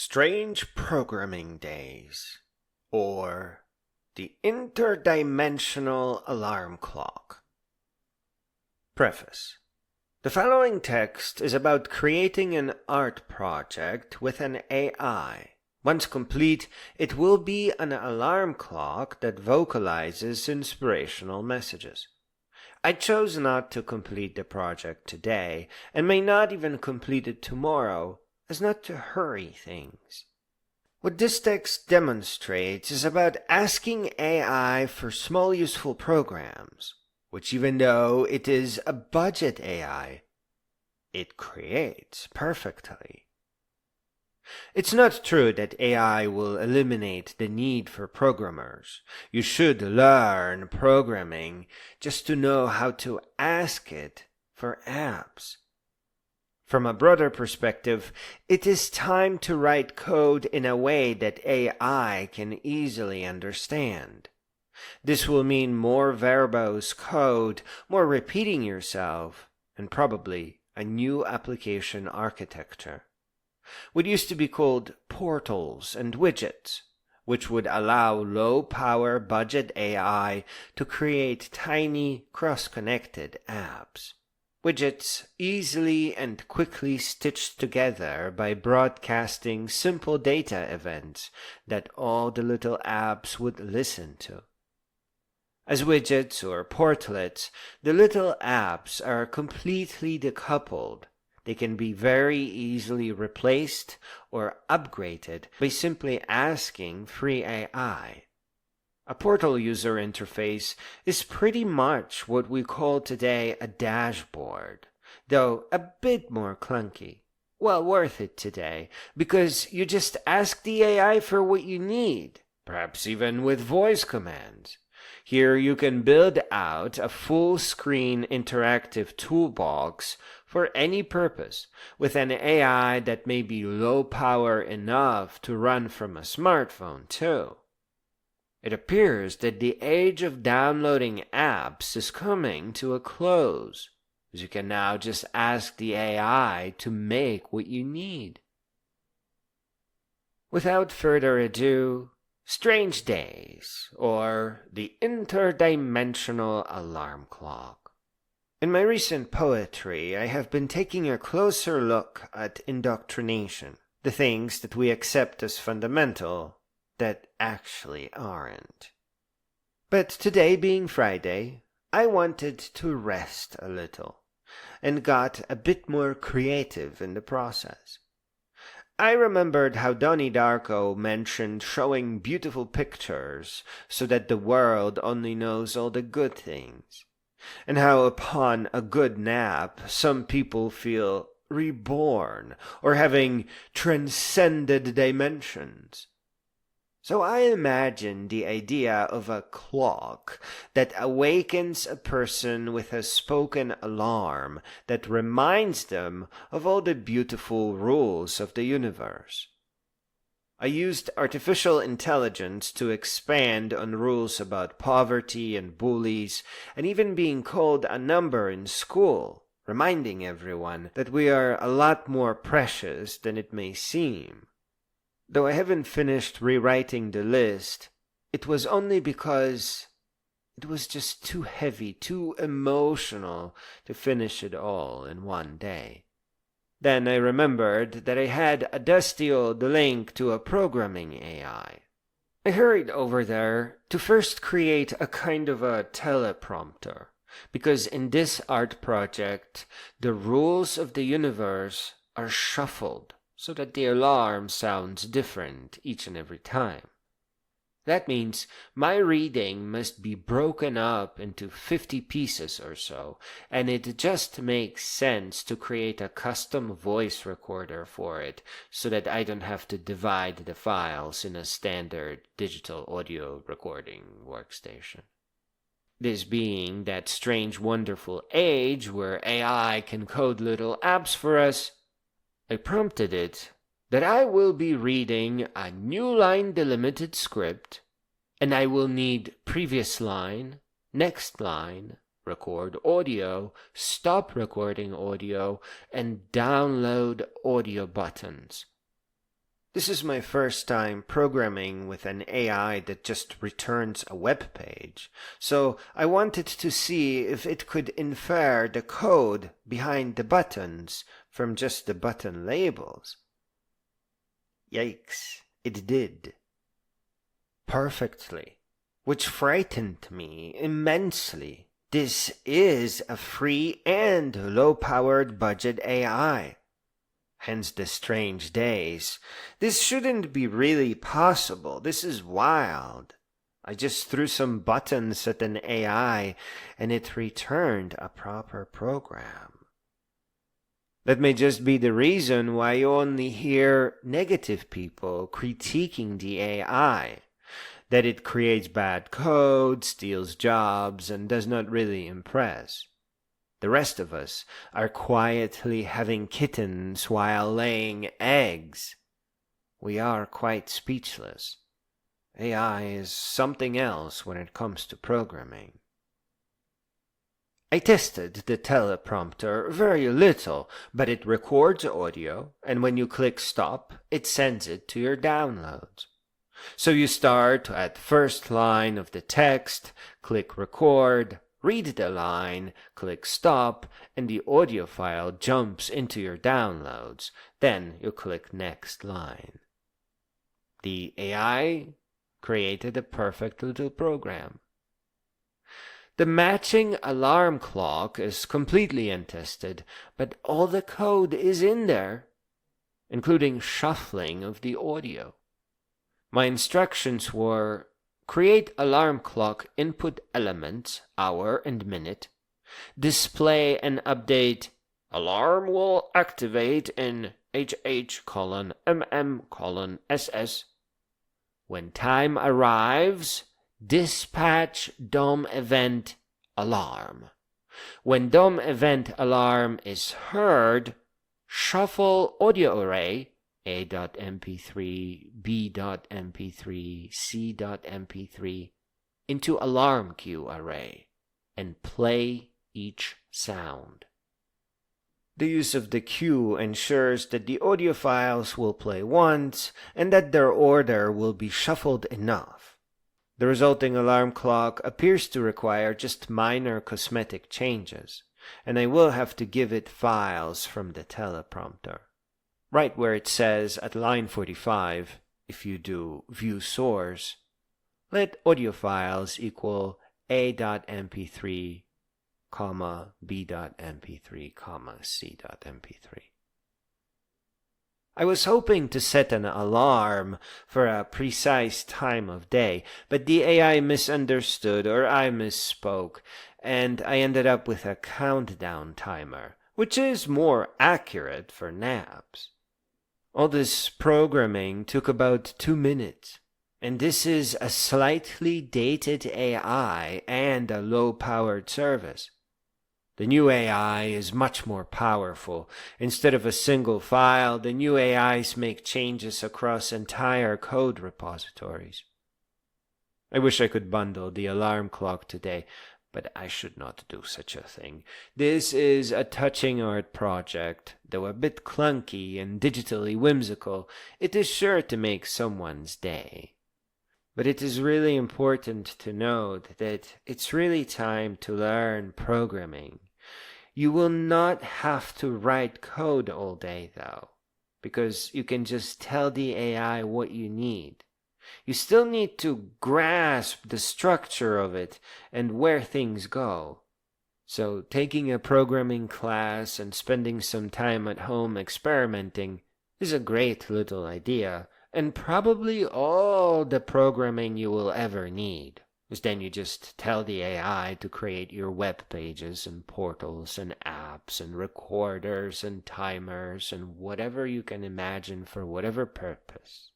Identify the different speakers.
Speaker 1: Strange Programming Days, or the Interdimensional Alarm Clock. Preface. The following text is about creating an art project with an AI. Once complete, it will be an alarm clock that vocalizes inspirational messages. I chose not to complete the project today, and may not even complete it tomorrow, as not to hurry things. What this text demonstrates is about asking AI for small useful programs, which even though it is a budget AI, it creates perfectly. It's not true that AI will eliminate the need for programmers. You should learn programming just to know how to ask it for apps. From a broader perspective, it is time to write code in a way that AI can easily understand. This will mean more verbose code, more repeating yourself, and probably a new application architecture. What used to be called portals and widgets, which would allow low-power budget AI to create tiny, cross-connected apps. Widgets easily and quickly stitched together by broadcasting simple data events that all the little apps would listen to. As widgets or portlets, the little apps are completely decoupled. They can be very easily replaced or upgraded by simply asking free AI. A portal user interface is pretty much what we call today a dashboard, though a bit more clunky. Well worth it today, because you just ask the AI for what you need, perhaps even with voice commands. Here you can build out a full-screen interactive toolbox for any purpose, with an AI that may be low power enough to run from a smartphone too. It appears that the age of downloading apps is coming to a close, as you can now just ask the AI to make what you need. Without further ado, Strange Days, or the Interdimensional Alarm Clock. In my recent poetry, I have been taking a closer look at indoctrination, the things that we accept as fundamental that actually aren't. But today being Friday, I wanted to rest a little, and got a bit more creative in the process. I remembered how Donnie Darko mentioned showing beautiful pictures so that the world only knows all the good things, and how upon a good nap some people feel reborn or having transcended dimensions. So I imagined the idea of a clock that awakens a person with a spoken alarm that reminds them of all the beautiful rules of the universe. I used artificial intelligence to expand on rules about poverty and bullies, and even being called a number in school, reminding everyone that we are a lot more precious than it may seem. Though I haven't finished rewriting the list, it was only because it was just too heavy, too emotional to finish it all in one day. Then I remembered that I had a dusty old link to a programming AI. I hurried over there to first create a kind of a teleprompter, because in this art project, the rules of the universe are shuffled, so that the alarm sounds different each and every time. That means my reading must be broken up into 50 pieces or so, and it just makes sense to create a custom voice recorder for it, so that I don't have to divide the files in a standard digital audio recording workstation. This being that strange, wonderful age where AI can code little apps for us, I prompted it that I will be reading a new line delimited script, and I will need previous line, next line, record audio, stop recording audio, and download audio buttons. This is my first time programming with an AI that just returns a web page, so I wanted to see if it could infer the code behind the buttons from just the button labels. Yikes, it did. Perfectly, which frightened me immensely. This is a free and low-powered budget AI. Hence the strange days. This shouldn't be really possible. This is wild. I just threw some buttons at an AI and it returned a proper program. That may just be the reason why you only hear negative people critiquing the AI. That it creates bad code, steals jobs, and does not really impress. The rest of us are quietly having kittens while laying eggs. We are quite speechless. AI is something else when it comes to programming. I tested the teleprompter very little, but it records audio, and when you click stop, it sends it to your downloads. So you start at first line of the text, click record, read the line, click stop, and the audio file jumps into your downloads. Then you click next line. The AI created a perfect little program. The matching alarm clock is completely untested, but all the code is in there, including shuffling of the audio. My instructions were: create alarm clock input elements, hour and minute. Display and update alarm will activate in HH:MM:SS. When time arrives, dispatch DOM event alarm. When DOM event alarm is heard, shuffle audio array A.mp3, B.mp3, C.mp3 into alarm queue array and play each sound. The use of the queue ensures that the audio files will play once and that their order will be shuffled enough. The resulting alarm clock appears to require just minor cosmetic changes, and I will have to give it files from the teleprompter. Right where it says at line 45, if you do view source, let audio files equal A.mp3, B.mp3, C.mp3. I was hoping to set an alarm for a precise time of day, but the AI misunderstood or I misspoke, and I ended up with a countdown timer, which is more accurate for naps. All this programming took about 2 minutes, and this is a slightly dated AI and a low-powered service. The new AI is much more powerful. Instead of a single file, the new AIs make changes across entire code repositories. I wish I could bundle the alarm clock today, but I should not do such a thing. This is a touching art project. Though a bit clunky and digitally whimsical, it is sure to make someone's day. But it is really important to note that it's really time to learn programming. You will not have to write code all day though, because you can just tell the AI what you need. You still need to grasp the structure of it and where things go. So taking a programming class and spending some time at home experimenting is a great little idea, and probably all the programming you will ever need. Because then you just tell the AI to create your web pages and portals and apps and recorders and timers and whatever you can imagine for whatever purpose.